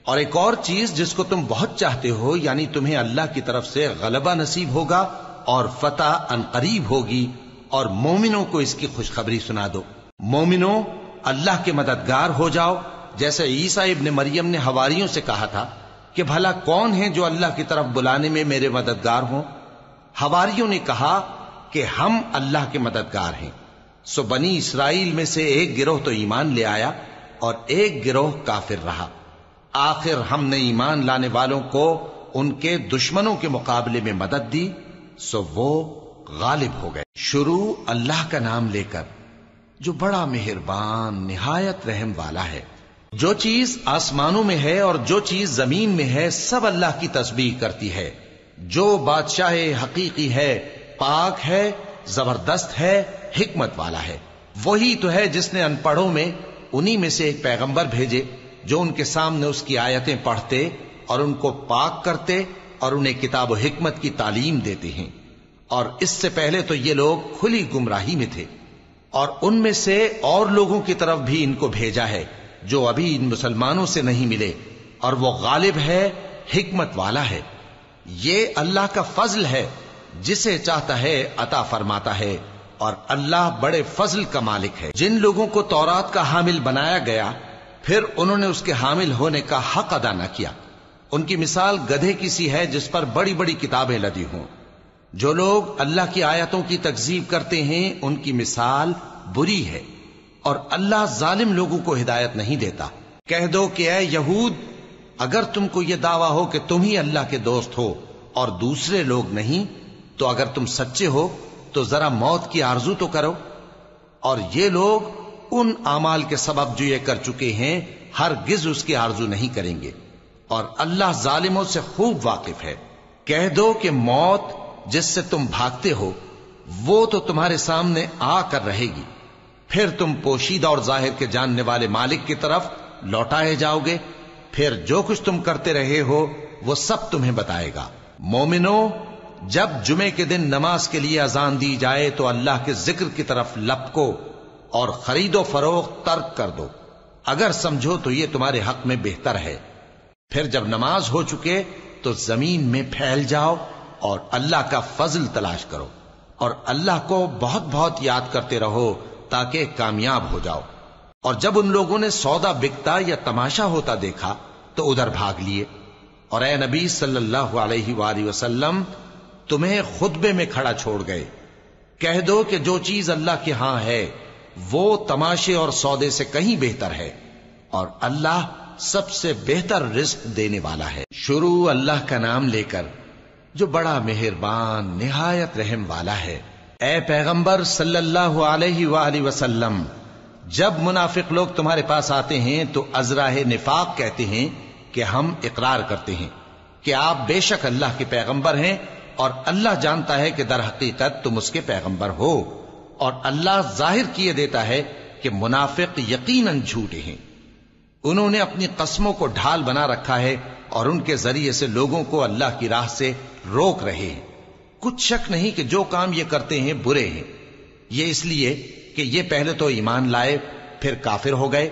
اور ایک اور چیز جس کو تم بہت چاہتے ہو، یعنی تمہیں اللہ کی طرف سے غلبہ نصیب ہوگا اور فتح عنقریب ہوگی، اور مومنوں کو اس کی خوشخبری سنا دو۔ مومنوں، اللہ کے مددگار ہو جاؤ، جیسے عیسیٰ ابن مریم نے حواریوں سے کہا تھا کہ بھلا کون ہے جو اللہ کی طرف بلانے میں میرے مددگار ہوں؟ حواریوں نے کہا کہ ہم اللہ کے مددگار ہیں۔ سو بنی اسرائیل میں سے ایک گروہ تو ایمان لے آیا اور ایک گروہ کافر رہا۔ آخر ہم نے ایمان لانے والوں کو ان کے دشمنوں کے مقابلے میں مدد دی، سو وہ غالب ہو گئے۔ شروع اللہ کا نام لے کر جو بڑا مہربان نہایت رحم والا ہے۔ جو چیز آسمانوں میں ہے اور جو چیز زمین میں ہے سب اللہ کی تسبیح کرتی ہے۔ جو بادشاہ حقیقی ہے، پاک ہے، زبردست ہے، حکمت والا ہے۔ وہی تو ہے جس نے ان پڑھوں میں انہی میں سے ایک پیغمبر بھیجے جو ان کے سامنے اس کی آیتیں پڑھتے اور ان کو پاک کرتے اور انہیں کتاب و حکمت کی تعلیم دیتے ہیں۔ اور اس سے پہلے تو یہ لوگ کھلی گمراہی میں تھے، اور ان میں سے اور لوگوں کی طرف بھی ان کو بھیجا ہے جو ابھی ان مسلمانوں سے نہیں ملے، اور وہ غالب ہے، حکمت والا ہے۔ یہ اللہ کا فضل ہے، جسے چاہتا ہے عطا فرماتا ہے، اور اللہ بڑے فضل کا مالک ہے۔ جن لوگوں کو تورات کا حامل بنایا گیا پھر انہوں نے اس کے حامل ہونے کا حق ادا نہ کیا، ان کی مثال گدھے کی سی ہے جس پر بڑی بڑی کتابیں لدی ہوں۔ جو لوگ اللہ کی آیتوں کی تکذیب کرتے ہیں ان کی مثال بری ہے، اور اللہ ظالم لوگوں کو ہدایت نہیں دیتا۔ کہہ دو کہ اے یہود، اگر تم کو یہ دعویٰ ہو کہ تم ہی اللہ کے دوست ہو اور دوسرے لوگ نہیں، تو اگر تم سچے ہو تو ذرا موت کی آرزو تو کرو۔ اور یہ لوگ ان اعمال کے سبب جو یہ کر چکے ہیں ہرگز اس کی آرزو نہیں کریں گے، اور اللہ ظالموں سے خوب واقف ہے۔ کہہ دو کہ موت جس سے تم بھاگتے ہو وہ تو تمہارے سامنے آ کر رہے گی، پھر تم پوشیدہ اور ظاہر کے جاننے والے مالک کی طرف لوٹائے جاؤ گے، پھر جو کچھ تم کرتے رہے ہو وہ سب تمہیں بتائے گا۔ مومنو، جب جمعے کے دن نماز کے لیے اذان دی جائے تو اللہ کے ذکر کی طرف لپکو اور خرید و فروخت ترک کر دو، اگر سمجھو تو یہ تمہارے حق میں بہتر ہے۔ پھر جب نماز ہو چکے تو زمین میں پھیل جاؤ اور اللہ کا فضل تلاش کرو، اور اللہ کو بہت بہت یاد کرتے رہو تاکہ کامیاب ہو جاؤ۔ اور جب ان لوگوں نے سودا بکتا یا تماشا ہوتا دیکھا تو ادھر بھاگ لیے، اور اے نبی صلی اللہ علیہ وآلہ وسلم تمہیں خطبے میں کھڑا چھوڑ گئے۔ کہہ دو کہ جو چیز اللہ کے ہاں ہے وہ تماشے اور سودے سے کہیں بہتر ہے، اور اللہ سب سے بہتر رزق دینے والا ہے۔ شروع اللہ کا نام لے کر جو بڑا مہربان نہایت رحم والا ہے۔ اے پیغمبر صلی اللہ علیہ وآلہ وسلم، جب منافق لوگ تمہارے پاس آتے ہیں تو ازراہ نفاق کہتے ہیں کہ ہم اقرار کرتے ہیں کہ آپ بے شک اللہ کے پیغمبر ہیں، اور اللہ جانتا ہے کہ در حقیقت تم اس کے پیغمبر ہو، اور اللہ ظاہر کیے دیتا ہے کہ منافق یقیناً جھوٹے ہیں۔ انہوں نے اپنی قسموں کو ڈھال بنا رکھا ہے اور ان کے ذریعے سے لوگوں کو اللہ کی راہ سے روک رہے ہیں۔ کچھ شک نہیں کہ جو کام یہ کرتے ہیں برے ہیں، یہ اس لیے کہ یہ پہلے تو ایمان لائے پھر کافر ہو گئے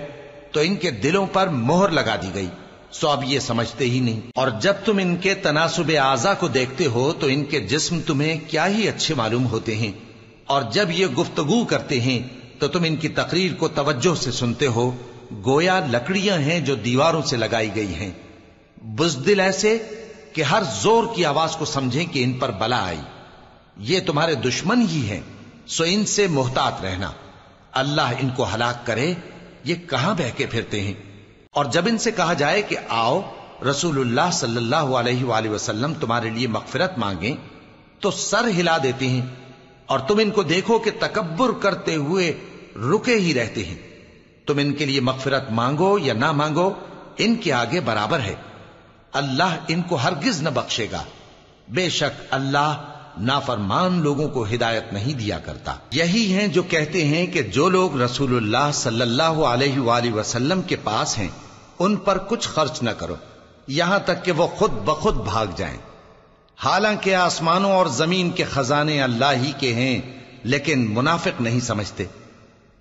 تو ان کے دلوں پر مہر لگا دی گئی، سو اب یہ سمجھتے ہی نہیں۔ اور جب تم ان کے تناسب اعضاء کو دیکھتے ہو تو ان کے جسم تمہیں کیا ہی اچھے معلوم ہوتے ہیں، اور جب یہ گفتگو کرتے ہیں تو تم ان کی تقریر کو توجہ سے سنتے ہو، گویا لکڑیاں ہیں جو دیواروں سے لگائی گئی ہیں، بزدل ایسے کہ ہر زور کی آواز کو سمجھیں کہ ان پر بلا آئی۔ یہ تمہارے دشمن ہی ہیں، سو ان سے محتاط رہنا، اللہ ان کو ہلاک کرے، یہ کہاں بہ کے پھرتے ہیں۔ اور جب ان سے کہا جائے کہ آؤ رسول اللہ صلی اللہ علیہ وآلہ وسلم تمہارے لیے مغفرت مانگیں تو سر ہلا دیتے ہیں، اور تم ان کو دیکھو کہ تکبر کرتے ہوئے رکے ہی رہتے ہیں۔ تم ان کے لیے مغفرت مانگو یا نہ مانگو ان کے آگے برابر ہے، اللہ ان کو ہرگز نہ بخشے گا، بے شک اللہ نافرمان لوگوں کو ہدایت نہیں دیا کرتا۔ یہی ہیں جو کہتے ہیں کہ جو لوگ رسول اللہ صلی اللہ علیہ وآلہ وسلم کے پاس ہیں ان پر کچھ خرچ نہ کرو یہاں تک کہ وہ خود بخود بھاگ جائیں۔ حالانکہ آسمانوں اور زمین کے خزانے اللہ ہی کے ہیں، لیکن منافق نہیں سمجھتے۔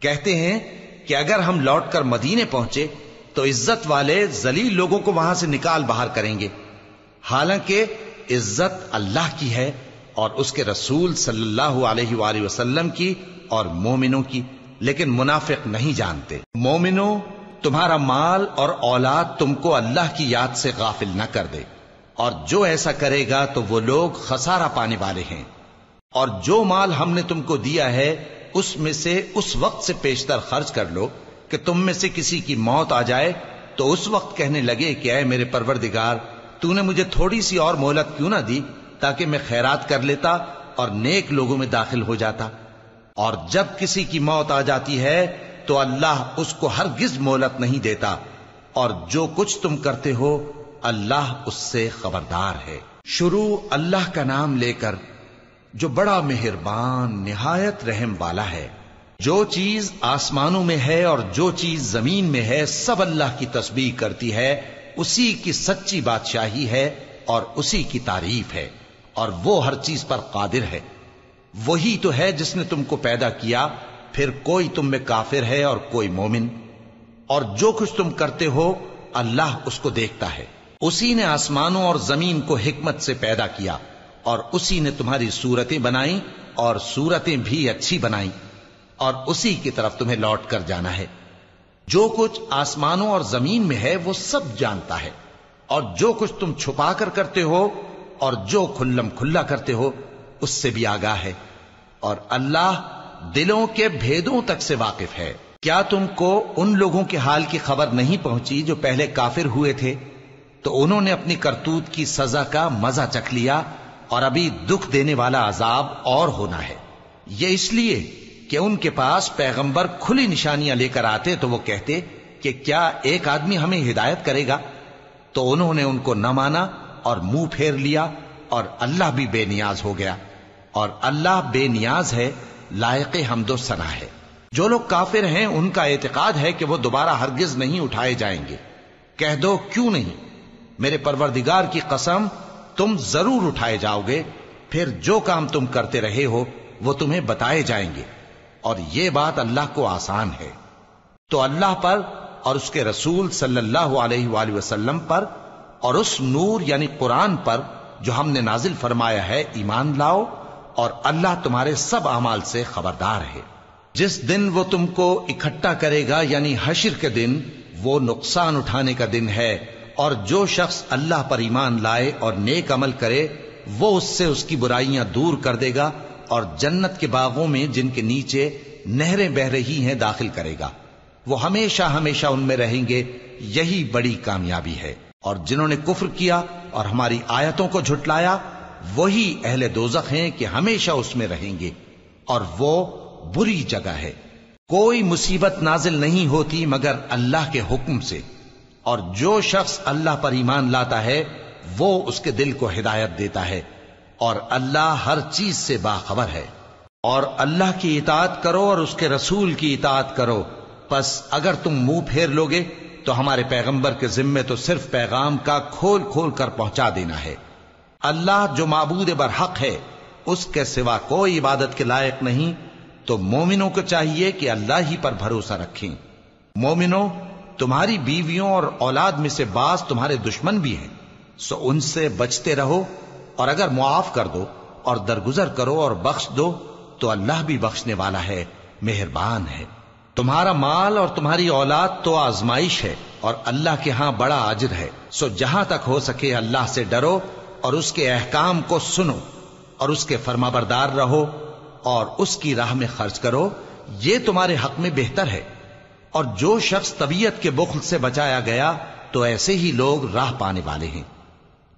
کہتے ہیں کہ اگر ہم لوٹ کر مدینے پہنچے تو عزت والے ذلیل لوگوں کو وہاں سے نکال باہر کریں گے، حالانکہ عزت اللہ کی ہے اور اس کے رسول صلی اللہ علیہ وآلہ وسلم کی اور مومنوں کی، لیکن منافق نہیں جانتے۔ مومنوں، تمہارا مال اور اولاد تم کو اللہ کی یاد سے غافل نہ کر دے، اور جو ایسا کرے گا تو وہ لوگ خسارہ پانے والے ہیں۔ اور جو مال ہم نے تم کو دیا ہے اس میں سے اس وقت سے پیشتر خرچ کر لو کہ تم میں سے کسی کی موت آ جائے تو اس وقت کہنے لگے کہ اے میرے پروردگار، تو نے مجھے تھوڑی سی اور مہلت کیوں نہ دی تاکہ میں خیرات کر لیتا اور نیک لوگوں میں داخل ہو جاتا۔ اور جب کسی کی موت آ جاتی ہے تو اللہ اس کو ہرگز مہلت نہیں دیتا، اور جو کچھ تم کرتے ہو اللہ اس سے خبردار ہے۔ شروع اللہ کا نام لے کر جو بڑا مہربان نہایت رحم والا ہے۔ جو چیز آسمانوں میں ہے اور جو چیز زمین میں ہے سب اللہ کی تسبیح کرتی ہے، اسی کی سچی بادشاہی ہے اور اسی کی تعریف ہے، اور وہ ہر چیز پر قادر ہے۔ وہی تو ہے جس نے تم کو پیدا کیا، پھر کوئی تم میں کافر ہے اور کوئی مومن، اور جو کچھ تم کرتے ہو اللہ اس کو دیکھتا ہے۔ اسی نے آسمانوں اور زمین کو حکمت سے پیدا کیا، اور اسی نے تمہاری صورتیں بنائیں اور صورتیں بھی اچھی بنائیں، اور اسی کی طرف تمہیں لوٹ کر جانا ہے۔ جو کچھ آسمانوں اور زمین میں ہے وہ سب جانتا ہے، اور جو کچھ تم چھپا کر کرتے ہو اور جو کھلم کھلا کرتے ہو اس سے بھی آگاہ ہے، اور اللہ دلوں کے بھیدوں تک سے واقف ہے۔ کیا تم کو ان لوگوں کے حال کی خبر نہیں پہنچی جو پہلے کافر ہوئے تھے؟ تو انہوں نے اپنی کرتوت کی سزا کا مزہ چکھ لیا، اور ابھی دکھ دینے والا عذاب اور ہونا ہے۔ یہ اس لیے کہ ان کے پاس پیغمبر کھلی نشانیاں لے کر آتے تو وہ کہتے کہ کیا ایک آدمی ہمیں ہدایت کرے گا؟ تو انہوں نے ان کو نہ مانا اور منہ پھیر لیا، اور اللہ بھی بے نیاز ہو گیا، اور اللہ بے نیاز ہے، لائق حمد و ثنا ہے۔ جو لوگ کافر ہیں ان کا اعتقاد ہے کہ وہ دوبارہ ہرگز نہیں اٹھائے جائیں گے۔ کہہ دو کیوں نہیں؟ میرے پروردگار کی قسم تم ضرور اٹھائے جاؤ گے، پھر جو کام تم کرتے رہے ہو وہ تمہیں بتائے جائیں گے، اور یہ بات اللہ کو آسان ہے۔ تو اللہ پر اور اس کے رسول صلی اللہ علیہ وآلہ وسلم پر اور اس نور یعنی قرآن پر جو ہم نے نازل فرمایا ہے ایمان لاؤ، اور اللہ تمہارے سب اعمال سے خبردار ہے۔ جس دن وہ تم کو اکٹھا کرے گا یعنی حشر کے دن، وہ نقصان اٹھانے کا دن ہے، اور جو شخص اللہ پر ایمان لائے اور نیک عمل کرے وہ اس سے اس کی برائیاں دور کر دے گا، اور جنت کے باغوں میں جن کے نیچے نہریں بہ رہی ہیں داخل کرے گا۔ وہ ہمیشہ ہمیشہ ان میں رہیں گے، یہی بڑی کامیابی ہے۔ اور جنہوں نے کفر کیا اور ہماری آیتوں کو جھٹلایا وہی اہل دوزخ ہیں کہ ہمیشہ اس میں رہیں گے، اور وہ بری جگہ ہے۔ کوئی مصیبت نازل نہیں ہوتی مگر اللہ کے حکم سے، اور جو شخص اللہ پر ایمان لاتا ہے وہ اس کے دل کو ہدایت دیتا ہے، اور اللہ ہر چیز سے باخبر ہے۔ اور اللہ کی اطاعت کرو اور اس کے رسول کی اطاعت کرو، پس اگر تم منہ پھیر لوگے تو ہمارے پیغمبر کے ذمے تو صرف پیغام کا کھول کھول کر پہنچا دینا ہے۔ اللہ جو معبود برحق ہے اس کے سوا کوئی عبادت کے لائق نہیں، تو مومنوں کو چاہیے کہ اللہ ہی پر بھروسہ رکھیں۔ مومنوں، تمہاری بیویوں اور اولاد میں سے بعض تمہارے دشمن بھی ہیں، سو ان سے بچتے رہو، اور اگر معاف کر دو اور درگزر کرو اور بخش دو تو اللہ بھی بخشنے والا ہے، مہربان ہے۔ تمہارا مال اور تمہاری اولاد تو آزمائش ہے، اور اللہ کے ہاں بڑا اجر ہے، سو جہاں تک ہو سکے اللہ سے ڈرو اور اس کے احکام کو سنو اور اس کے فرمانبردار رہو اور اس کی راہ میں خرچ کرو، یہ تمہارے حق میں بہتر ہے۔ اور جو شخص طبیعت کے بخل سے بچایا گیا تو ایسے ہی لوگ راہ پانے والے ہیں۔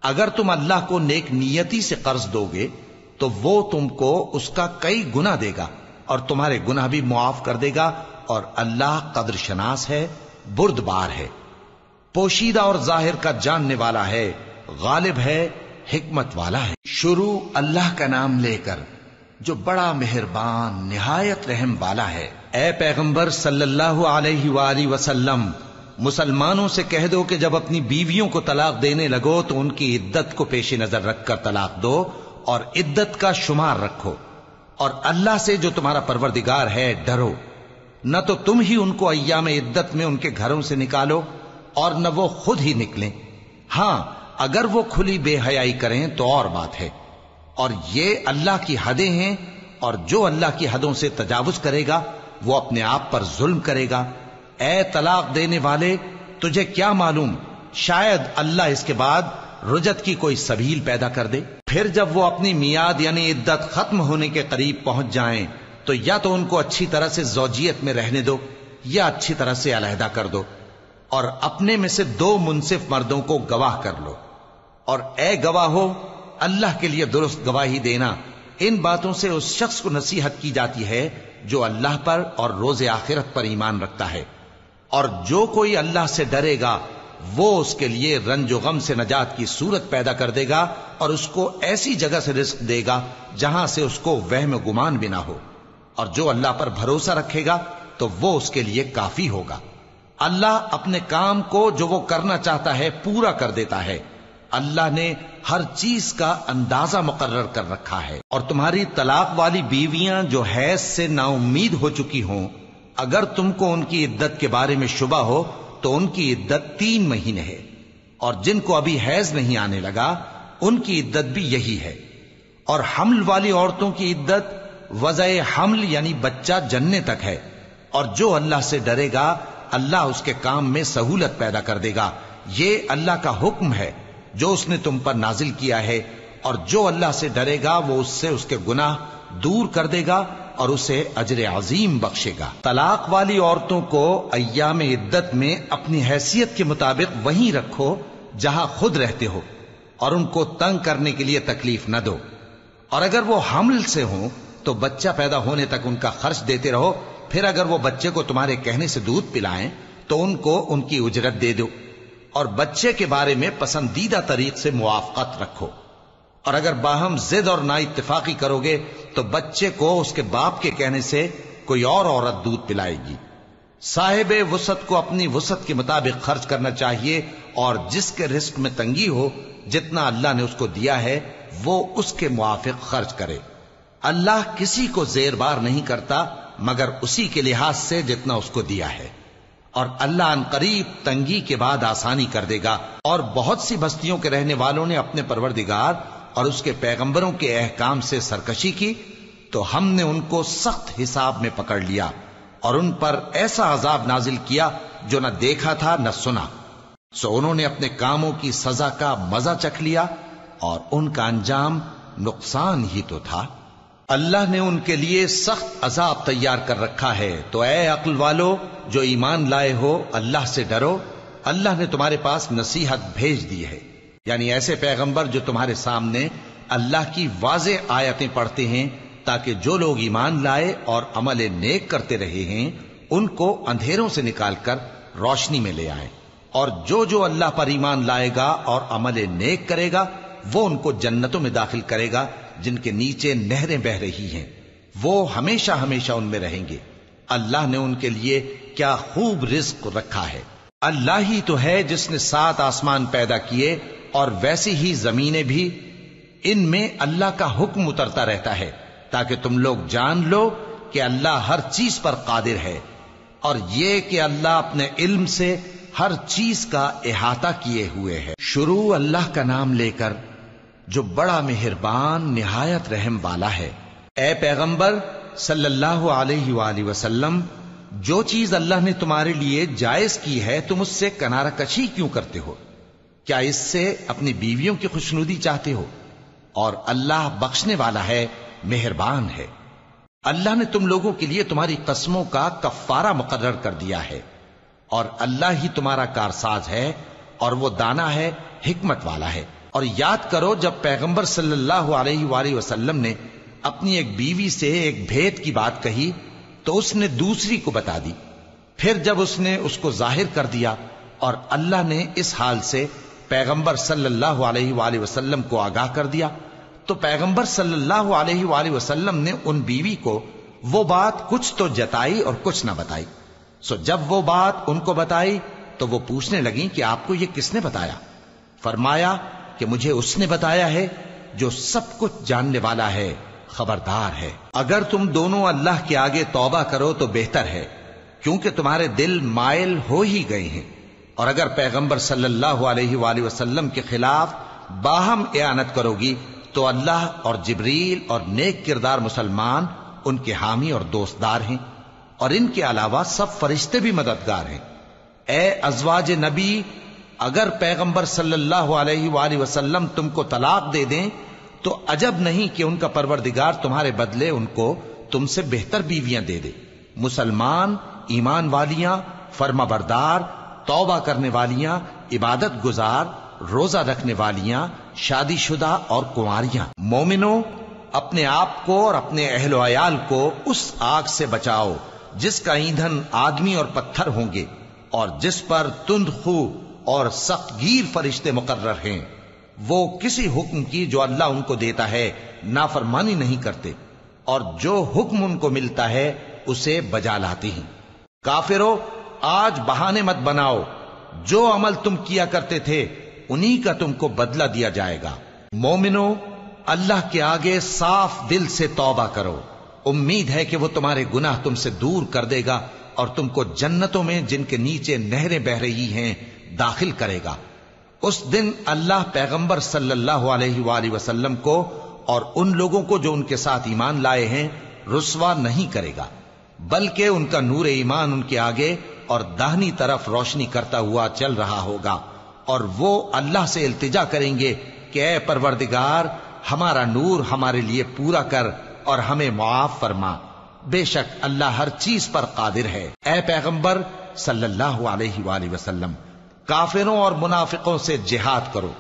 اگر تم اللہ کو نیک نیتی سے قرض دو گے تو وہ تم کو اس کا کئی گنا دے گا اور تمہارے گناہ بھی معاف کر دے گا، اور اللہ قدر شناس ہے، بردبار ہے، پوشیدہ اور ظاہر کا جاننے والا ہے، غالب ہے، حکمت والا ہے۔ شروع اللہ کا نام لے کر جو بڑا مہربان نہایت رحم والا ہے۔ اے پیغمبر صلی اللہ علیہ وآلہ وسلم، مسلمانوں سے کہہ دو کہ جب اپنی بیویوں کو طلاق دینے لگو تو ان کی عدت کو پیش نظر رکھ کر طلاق دو اور عدت کا شمار رکھو، اور اللہ سے جو تمہارا پروردگار ہے ڈرو، نہ تو تم ہی ان کو ایام عدت میں ان کے گھروں سے نکالو اور نہ وہ خود ہی نکلیں، ہاں اگر وہ کھلی بے حیائی کریں تو اور بات ہے، اور یہ اللہ کی حدیں ہیں، اور جو اللہ کی حدوں سے تجاوز کرے گا وہ اپنے آپ پر ظلم کرے گا۔ اے طلاق دینے والے، تجھے کیا معلوم شاید اللہ اس کے بعد رجعت کی کوئی سبیل پیدا کر دے۔ پھر جب وہ اپنی میعاد یعنی عدت ختم ہونے کے قریب پہنچ جائیں تو یا تو ان کو اچھی طرح سے زوجیت میں رہنے دو یا اچھی طرح سے علیحدہ کر دو، اور اپنے میں سے 2 منصف مردوں کو گواہ کر لو، اور اے گواہو اللہ کے لیے درست گواہی دینا۔ ان باتوں سے اس شخص کو نصیحت کی جاتی ہے جو اللہ پر اور روز آخرت پر ایمان رکھتا ہے، اور جو کوئی اللہ سے ڈرے گا وہ اس کے لیے رنج و غم سے نجات کی صورت پیدا کر دے گا، اور اس کو ایسی جگہ سے رزق دے گا جہاں سے اس کو وہم و گمان بھی نہ ہو، اور جو اللہ پر بھروسہ رکھے گا تو وہ اس کے لیے کافی ہوگا۔ اللہ اپنے کام کو جو وہ کرنا چاہتا ہے پورا کر دیتا ہے۔ اللہ نے ہر چیز کا اندازہ مقرر کر رکھا ہے۔ اور تمہاری طلاق والی بیویاں جو حیض سے نا امید ہو چکی ہوں، اگر تم کو ان کی عدت کے بارے میں شبہ ہو تو ان کی عدت 3 مہینے ہے، اور جن کو ابھی حیض نہیں آنے لگا ان کی عدت بھی یہی ہے۔ اور حمل والی عورتوں کی عدت وضع حمل یعنی بچہ جننے تک ہے، اور جو اللہ سے ڈرے گا اللہ اس کے کام میں سہولت پیدا کر دے گا۔ یہ اللہ کا حکم ہے جو اس نے تم پر نازل کیا ہے، اور جو اللہ سے ڈرے گا وہ اس سے اس کے گناہ دور کر دے گا اور اسے اجر عظیم بخشے گا۔ طلاق والی عورتوں کو ایام عدت میں اپنی حیثیت کے مطابق وہیں رکھو جہاں خود رہتے ہو، اور ان کو تنگ کرنے کے لیے تکلیف نہ دو، اور اگر وہ حمل سے ہوں تو بچہ پیدا ہونے تک ان کا خرچ دیتے رہو، پھر اگر وہ بچے کو تمہارے کہنے سے دودھ پلائیں تو ان کو ان کی اجرت دے دو، اور بچے کے بارے میں پسندیدہ طریق سے موافقت رکھو، اور اگر باہم ضد اور نا اتفاقی کرو گے تو بچے کو اس کے باپ کے کہنے سے کوئی اور عورت دودھ پلائے گی۔ صاحب وسعت کو اپنی وسعت کے مطابق خرچ کرنا چاہیے، اور جس کے رزق میں تنگی ہو جتنا اللہ نے اس کو دیا ہے وہ اس کے موافق خرچ کرے۔ اللہ کسی کو زیر بار نہیں کرتا مگر اسی کے لحاظ سے جتنا اس کو دیا ہے، اور اللہ ان قریب تنگی کے بعد آسانی کر دے گا۔ اور بہت سی بستیوں کے رہنے والوں نے اپنے پروردگار اور اس کے پیغمبروں کے احکام سے سرکشی کی تو ہم نے ان کو سخت حساب میں پکڑ لیا، اور ان پر ایسا عذاب نازل کیا جو نہ دیکھا تھا نہ سنا، سو انہوں نے اپنے کاموں کی سزا کا مزہ چکھ لیا، اور ان کا انجام نقصان ہی تو تھا۔ اللہ نے ان کے لیے سخت عذاب تیار کر رکھا ہے، تو اے عقل والو جو ایمان لائے ہو اللہ سے ڈرو۔ اللہ نے تمہارے پاس نصیحت بھیج دی ہے، یعنی ایسے پیغمبر جو تمہارے سامنے اللہ کی واضح آیتیں پڑھتے ہیں تاکہ جو لوگ ایمان لائے اور عمل نیک کرتے رہے ہیں ان کو اندھیروں سے نکال کر روشنی میں لے آئیں، اور جو اللہ پر ایمان لائے گا اور عمل نیک کرے گا وہ ان کو جنتوں میں داخل کرے گا جن کے نیچے نہریں بہ رہی ہیں، وہ ہمیشہ ہمیشہ ان میں رہیں گے۔ اللہ نے ان کے لیے کیا خوب رزق رکھا ہے۔ اللہ ہی تو ہے جس نے 7 آسمان پیدا کیے اور ویسی ہی زمینیں بھی، ان میں اللہ کا حکم اترتا رہتا ہے تاکہ تم لوگ جان لو کہ اللہ ہر چیز پر قادر ہے، اور یہ کہ اللہ اپنے علم سے ہر چیز کا احاطہ کیے ہوئے ہے۔ شروع اللہ کا نام لے کر جو بڑا مہربان نہایت رحم والا ہے۔ اے پیغمبر صلی اللہ علیہ وآلہ وسلم، جو چیز اللہ نے تمہارے لیے جائز کی ہے تم اس سے کنارہ کشی کیوں کرتے ہو؟ کیا اس سے اپنی بیویوں کی خوشنودی چاہتے ہو؟ اور اللہ بخشنے والا ہے، مہربان ہے۔ اللہ نے تم لوگوں کے لیے تمہاری قسموں کا کفارہ مقرر کر دیا ہے، اور اللہ ہی تمہارا کارساز ہے، اور وہ دانا ہے، حکمت والا ہے۔ اور یاد کرو جب پیغمبر صلی اللہ علیہ وآلہ وسلم نے اپنی ایک بیوی سے ایک بھید کی بات کہی تو اس نے دوسری کو بتا دی، پھر جب اس نے اس کو ظاہر کر دیا اور اللہ نے اس حال سے پیغمبر صلی اللہ علیہ وآلہ وسلم کو آگاہ کر دیا تو پیغمبر صلی اللہ علیہ وآلہ وسلم نے ان بیوی کو وہ بات کچھ تو جتائی اور کچھ نہ بتائی۔ سو جب وہ بات ان کو بتائی تو وہ پوچھنے لگیں کہ آپ کو یہ کس نے بتایا؟ فرمایا کہ مجھے اس نے بتایا ہے جو سب کچھ جاننے والا ہے، خبردار ہے۔ اگر تم دونوں اللہ کے آگے توبہ کرو تو بہتر ہے، کیونکہ تمہارے دل مائل ہو ہی گئے ہیں، اور اگر پیغمبر صلی اللہ علیہ وآلہ وسلم کے خلاف باہم اعانت کرو گی تو اللہ اور جبریل اور نیک کردار مسلمان ان کے حامی اور دوستدار ہیں، اور ان کے علاوہ سب فرشتے بھی مددگار ہیں۔ اے ازواج نبی، اگر پیغمبر صلی اللہ علیہ وآلہ وسلم تم کو طلاق دے دیں تو عجب نہیں کہ ان کا پروردگار تمہارے بدلے ان کو تم سے بہتر بیویاں دے دے، مسلمان، ایمان والیاں، فرما بردار، توبہ کرنے والیاں، عبادت گزار، روزہ رکھنے والیاں، شادی شدہ اور کنواریاں۔ مومنوں، اپنے آپ کو اور اپنے اہل و عیال کو اس آگ سے بچاؤ جس کا ایندھن آدمی اور پتھر ہوں گے، اور جس پر تند خو اور سخت گیر فرشتے مقرر ہیں۔ وہ کسی حکم کی جو اللہ ان کو دیتا ہے نافرمانی نہیں کرتے، اور جو حکم ان کو ملتا ہے اسے بجا لاتے ہیں۔ کافرو، آج بہانے مت بناؤ، جو عمل تم کیا کرتے تھے انہی کا تم کو بدلہ دیا جائے گا۔ مومنو، اللہ کے آگے صاف دل سے توبہ کرو، امید ہے کہ وہ تمہارے گناہ تم سے دور کر دے گا اور تم کو جنتوں میں جن کے نیچے نہریں بہ رہی ہیں داخل کرے گا۔ اس دن اللہ پیغمبر صلی اللہ علیہ وآلہ وسلم کو اور ان لوگوں کو جو ان کے ساتھ ایمان لائے ہیں رسوا نہیں کرے گا، بلکہ ان کا نور ایمان ان کے آگے اور داہنی طرف روشنی کرتا ہوا چل رہا ہوگا، اور وہ اللہ سے التجا کریں گے کہ اے پروردگار، ہمارا نور ہمارے لیے پورا کر اور ہمیں معاف فرما، بے شک اللہ ہر چیز پر قادر ہے۔ اے پیغمبر صلی اللہ علیہ وآلہ وسلم، کافروں اور منافقوں سے جہاد کرو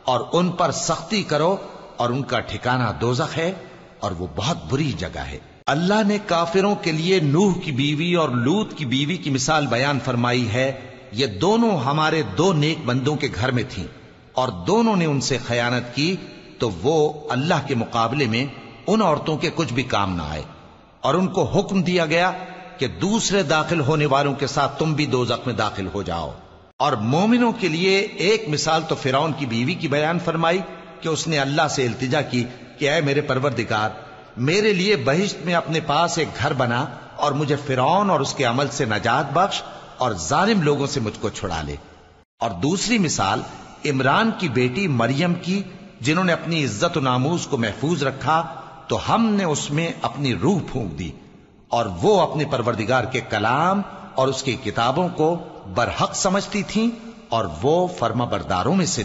اور ان پر سختی کرو، اور ان کا ٹھکانہ دوزخ ہے اور وہ بہت بری جگہ ہے۔ اللہ نے کافروں کے لیے نوح کی بیوی اور لوط کی بیوی کی مثال بیان فرمائی ہے۔ یہ دونوں ہمارے دو نیک بندوں کے گھر میں تھیں، اور دونوں نے ان سے خیانت کی، تو وہ اللہ کے مقابلے میں ان عورتوں کے کچھ بھی کام نہ آئے، اور ان کو حکم دیا گیا کہ دوسرے داخل ہونے والوں کے ساتھ تم بھی دوزخ میں داخل ہو جاؤ۔ اور مومنوں کے لیے ایک مثال تو فرعون کی بیوی کی بیان فرمائی کہ اس نے اللہ سے التجا کی کہ اے میرے پروردگار، میرے لیے بہشت میں اپنے پاس ایک گھر بنا اور مجھے فرعون اور اس کے عمل سے نجات بخش اور ظالم لوگوں سے مجھ کو چھڑا لے۔ اور دوسری مثال عمران کی بیٹی مریم کی، جنہوں نے اپنی عزت و ناموس کو محفوظ رکھا تو ہم نے اس میں اپنی روح پھونک دی، اور وہ اپنے پروردگار کے کلام اور اس کی کتابوں کو برحق سمجھتی تھیں، اور وہ فرما برداروں میں سے